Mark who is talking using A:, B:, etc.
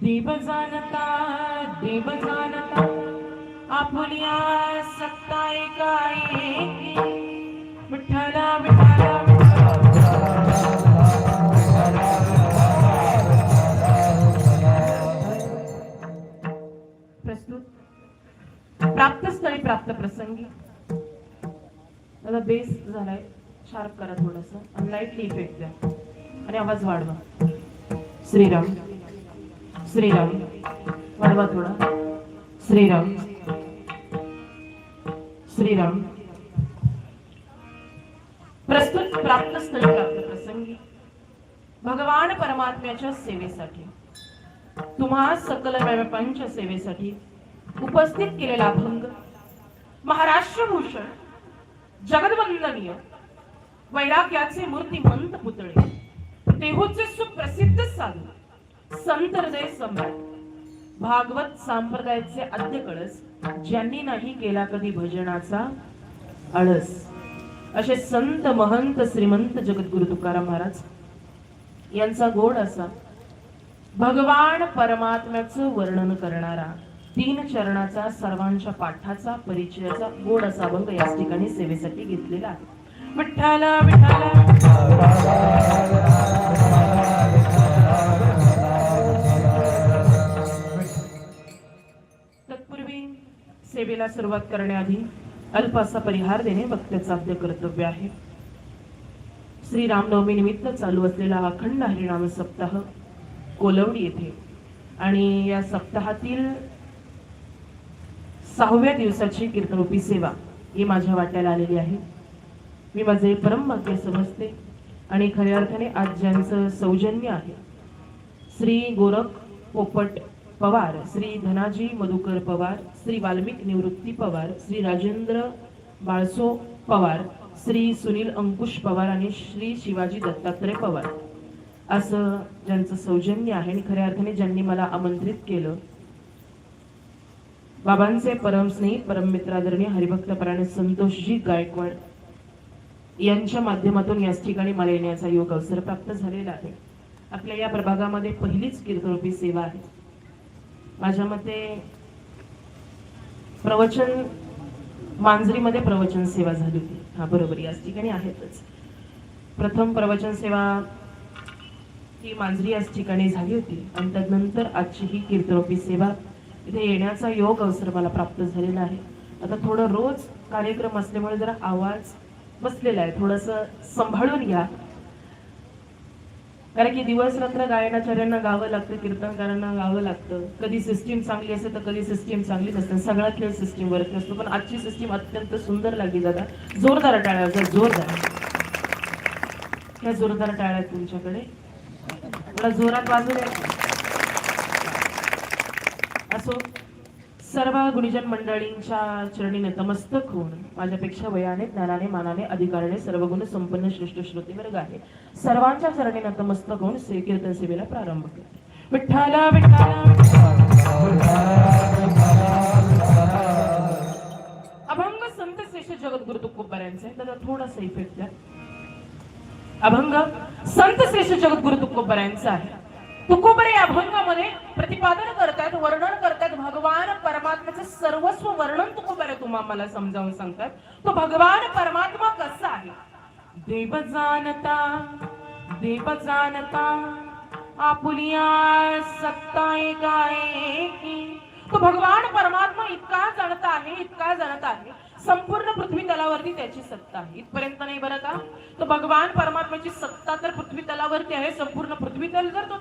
A: देव जानता आपुलिया सत्ता एका एकी विठ्ठला विठ्ठला प्रस्तुत प्राप्त स्थळी प्राप्त प्रसंगी आता बेस झालाय शार्प करा थोडस आणि लाईटली इफेक्ट द्या आणि आवाज वाढवा. श्रीराम श्रीराम वाढवा थोडा. श्रीराम श्रीराम. प्रस्तुत प्राप्त स्थळी प्राप्त प्रसंगी भगवान परमात्म्याच्या सेवेसाठी तुम्हा सकल वैभवांच्या सेवेसाठी उपस्थित केलेला अभंग महाराष्ट्र भूषण जगदवंदनीय वैराग्याचे मूर्तिमंत पुतळे तेहूचे सुप्रसिद्ध साधू संत हृदय सम्राट भागवत संप्रदायाचे आद्य कळस ज्यांनी नाही केला कधी भजनाचा आळस असे संत महंत श्रीमंत जगद्गुरु तुकाराम महाराज यांचा गोड असा भगवान परमात्म्याचं वर्णन करणारा 3 चरणाचा सर्वांच्या पाठाचा परिचयाचा गोड असा अभंग याच ठिकाणी सेवेसाठी घेतलेला आहे. विठ्ठला विठ्ठला तत्पूर्वी सेवेला सुरुवात करण्याआधी अल्प असा परिहार देणे वक्त्याचं आद्य कर्तव्य आहे. श्री रामनवमी निमित्त चालू असलेला अखंड हरिनाम सप्ताह कोलवडी येथे आणि या सप्ताहातील 6व्या दिवसाची कीर्तनरूपी सेवा ही माझ्या वाट्याला आलेली आहे. मी माझे परम भाग्य समजते आणि खऱ्या अर्थाने आज ज्यांचं सौजन्य आहे श्री गोरख पोपट पवार, श्री धनाजी मधुकर पवार, श्री वाल्मिक निवृत्ती पवार, श्री राजेंद्र बाळसो पवार, श्री सुनील अंकुश पवार आणि श्री शिवाजी दत्तात्रय पवार असं ज्यांचं सौजन्य आहे आणि खऱ्या अर्थाने ज्यांनी मला आमंत्रित केलं बाबांचे परम स्नेही परम मित्र आदरणीय हरिभक्त परायण संतोषजी गायकवाड यांच्या माध्यमातून याच ठिकाणी मला येण्याचा योग अवसर प्राप्त झालेला आहे. आपल्या या प्रभागामध्ये पहिलीच कीर्तनरूपी सेवा आहे. माझ्या मते प्रवचन मांजरीमध्ये प्रवचन सेवा झाली होती. हा बरोबर याच ठिकाणी आहेतच. प्रथम प्रवचन सेवा ही मांजरी याच ठिकाणी झाली होती आणि त्यानंतर आजची ही कीर्तनरूपी सेवा इथे येण्याचा योग अवसर मला प्राप्त झालेला आहे. आता थोडं रोज कार्यक्रम असल्यामुळे जरा आवाज बसलेला आहे, थोडस सांभाळून घ्या कारण की दिवस रात्र गायनाचार्यांना गावं लागतं, कीर्तनकारांना गावं लागतं. कधी सिस्टीम चांगली असते तर कधी सिस्टीम चांगली नसते. सगळा खेळ सिस्टीम वरती नसतो, पण आजची सिस्टीम अत्यंत सुंदर लागली दादा. जोरदार टाळ्या वाजवा, जोरदार. या जोरदार टाळ्या तुमच्याकडे थोडा जोरात वाजू द्या. असो सर्व गुरुजन मंडळींच्या चरणी नतमस्तक होऊन माझ्यापेक्षा वयाने ज्ञानाने मानाने अधिकाराने सर्व गुण संपन्न श्रेष्ठ श्रोते वर्ग आहे सर्वांच्या चरणी नतमस्तक होऊन कीर्तन सेवेला प्रारंभ करते. विठ्ठला विठ्ठला अभंग संत श्रेष्ठ जगद्गुरु तुकोबार यांचे त्याचा थोडासा इफेक्ट द्या. अभंग संत श्रेष्ठ जगद्गुरु तुकोबार यांचा आहे. तुकोबार या अभंगामध्ये प्रतिपादन करतात, वर्णन करतात भगवान परमात्म्याचे सर्वस्व वर्णन तुकोबार तुम्हाला समजावून सांगतात. तो भगवान परमात्मा कसा आहे. देव जानता आपुलिया सत्ता एका एकी. तो भगवान परमात्मा इतका जाणता आहे संपूर्ण पृथ्वी तलावरती त्याची सत्ता आहे. इथपर्यंत नाही बरं का. तो भगवान परमात्म्याची सत्ता तर पृथ्वी तलावरती आहे. संपूर्ण पृथ्वी तल जर तो